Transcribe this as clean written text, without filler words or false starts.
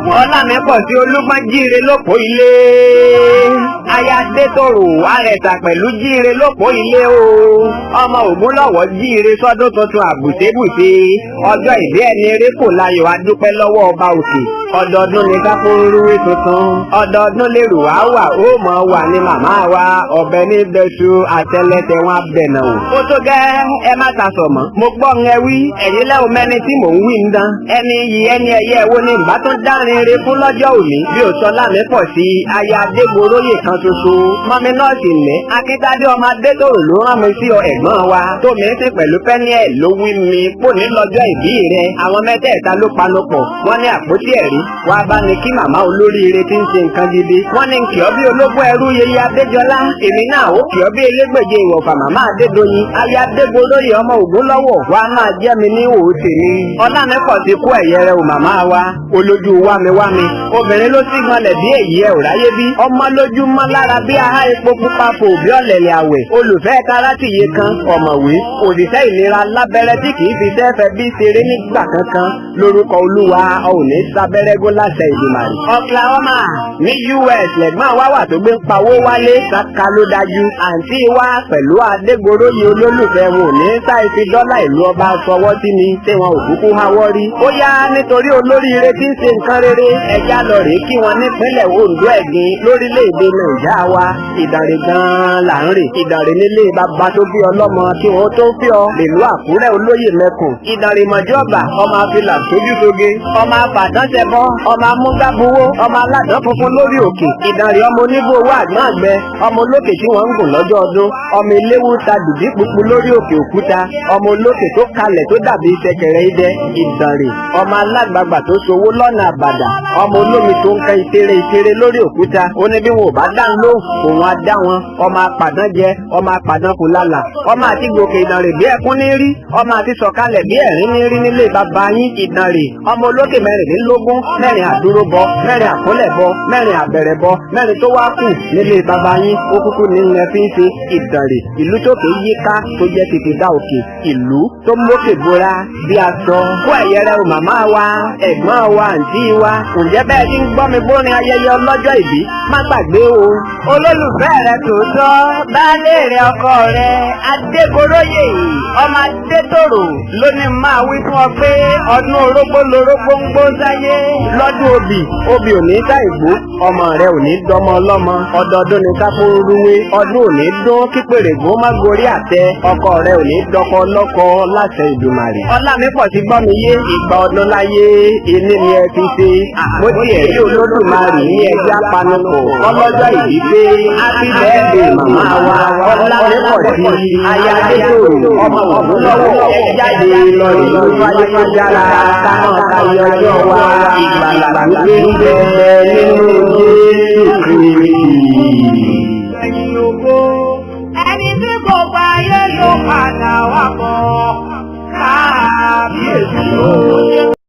Ọlámípọ̀sí Olúgbọ́n jíire lópò ilé. Aya Adétòrò Àrẹ̀sà pẹ̀lú jíire lópò ilé o. Ọmọ Ògúnlọ́wọ̀ jíire sọ́dún tuntun àbùsébùsé. Ọjọ́ ìbí ẹni eré kò láyọ̀ adúpẹ́ lọ́wọ́ ọba òkè. Ọdọọdún ni káfórúwé tuntun. Ọdọọdún lérò wá wà ó mọ̀ wà ní màmá wa. Ọ̀bẹ ní bẹ́sù àtẹlẹsẹ̀ wọn abẹ̀nà o. Ó tó gẹ́ ẹ má ta sọ̀mọ́. Mo gbọ́ ń ẹ wí. Ẹ̀yin lẹ́hùn mẹ́ni tí mò ń wí ń dán. Ẹni yìí ẹni ẹ̀yẹ wo ni ìbá tó dárin eré fún lọ́jọ́ òní. Bí ò sọ Ọlámípọ̀sí aya Adégoróyè kan ṣoṣo. Mọ́mí nọ́ọ̀sì lẹ́. Akíntádé ọmọ Adétòrò ló rán mi sí ọ ẹ̀gbọ́n wa. Tómi sí pẹ̀lú Pẹ́níẹ̀ ló wí mi pò ní lọ́jọ́ ìbí rẹ̀. Àwọn mẹ́tẹ̀ẹ̀ta ló panupọ̀. Wọ́n ní àpótí ẹ̀rí. Wá bá ní kí màmá olóríire tí ń ṣe nǹkan gidi. Wọ́n ní kí ọ bí ológun ẹrú yeye Adéjọlá. Èmi náà ó kí ọ bí elégbèje ìwọ̀fà màmá Adédoyin. Aya Adégoróyè ọmọ Ògúnlọ́wọ̀. Wá máa jẹ́ mi ní òòtè ni. Ọlámípọ̀sí kú ẹ̀yẹ rẹ ò màmá wa. Olójú wámiwámi. Obìnrin ló sì gbọ́nlẹ̀ bí èyí ẹ̀ ò ráyé bí. Ọmọ lójú mọ́ lára bí ahá epo pupa fò bí ọ̀lẹ̀lẹ̀ àwẹ̀. Olùfẹ́ karátìyé kan ọ̀mọ̀wé. Òṣìṣẹ́ ìlera lábẹ́rẹ́ tí kì í fi sẹ́fẹ̀ bí ṣeré nígbà kankan. Lórúkọ Olúwa ò ní sábẹ́rẹ́gún láṣẹ Ìdùmarè. Oklahoma ní US lẹ́gbọ́n wa wà tó gbé ń pawó wálé kàkà ló dájú. Àǹtí wa pẹ̀lú Adégoróyè olólùfẹ́ wọn ò ní sáì fi dọ́là ìlú ọba sọwọ́ sí mi tí wọn ò kúkú háwọ́ rí. Ó yá nítorí olóríire tí ń ṣe nǹkan rere ẹja lọ rèé kí wọn nípínlẹ̀ Oǹdó ẹ̀gbin lórílẹ̀‐èdè Nàìjíríà wa. Ìdànrè gan-an là ń rè. Ìdànrè nílé bàbá tó bí ọlọ́mọ kí wọn tó fi ọ lèlú Àkúrẹ́ olóyè mẹ́kùn. Ìdànrè mọ̀jọ́bà ọmọ afilà tójútoge ọmọ afàdánsẹ́bọ́ ọmọ amúgbàgbowó ọmọ aládàn funfun lórí òkè. Ìdànrè ọmọ onígbò owó àgbọ̀n àgbẹ̀ ọmọ olókè tí wọ́n ń gùn lọ́jọ́ ọdún ọmọ eléwu ta dùdí pupu lórí òkè òkúta ọmọ olókè tó kalẹ̀ tó dàbí ṣẹ̀kẹ̀rẹ̀ idẹ. Ìdànrè ọmọ alágbàgbà tó sowó lọ́nà àbàdà ọmọ olómi tó ń kan ìṣeré lórí òkúta. Ó ní bí wọn ò bá dá ń lóhùn òun á dá wọn. Ọmọ apàdán jẹ ọmọ apàdán kò lálà. Ọmọ àti gòkè Ìdànrè bí ẹkún ní rí ọmọ àti sọ̀kalẹ̀ bí ẹ̀rín ní rí nílé bàbá yín. Ìdànrè ọmọ olókè mẹ́rìnlélógún mẹ́rin àdúróbọ mẹ́rin àkólẹ̀bọ mẹ́rin àbẹ̀rẹ̀bọ mẹ́rin tó wá kù nílé bàbá yín. Ó kúkú ní ilẹ̀ fi ń ṣe Ìdànrè ìlú tó kéé yíká tó jẹ́ tètè dá òkè ìlú tó mókè bora bí aṣọ. Kó ẹ̀yẹ rẹ o màmá wa ẹ̀gbọ́n wa àǹtí wa. Ǹjẹ́ bẹ́ẹ̀ ti ń gbọ́ mi bórin ayẹyẹ ọlọ́jọ́ ìbí má gbàgbé o. Olólùfẹ́ rẹ tòótọ́ baálé rẹ ọkọ rẹ Adégoróyè ọmọ Adétòrò lónìí máa wí fún ọ pé ọdún orógbó lorógbó ń gbó sáyé. Lọ́dún obì ò ní ká ìgbó ọmọ rẹ ò ní dọmọ ọlọ́mọ. Ọdọọdún ni káfórúwé ọdún ò ní dún kí pèrègún má gorí àtẹ. Ọkọ rẹ ò ní dọkọ lọ́kọ láṣẹ Ìdùmarè. Ọlámípọ̀sí gbọ́ mi yé ìgbà ọdún láyé ẹni ni ẹ fi ṣe. Mo ti ẹ̀rí Olódùmarè ní ẹja panupọ̀ ọlọ́jọ́ ìbí pé happy birthday màmá wa Ọlámípọ̀sí aya Adétòrò ọmọ Ògúnlọ́wọ̀ jáde lọ ìlú ayélujára táwọn ayé ọjọ́ wa ìgbàlà gbé ń bẹ nínú Jésù Kristi. Ẹ̀yin ògo ẹni tí gbogbo ayé yóò padà wá bọ̀ káàbíyèsí o.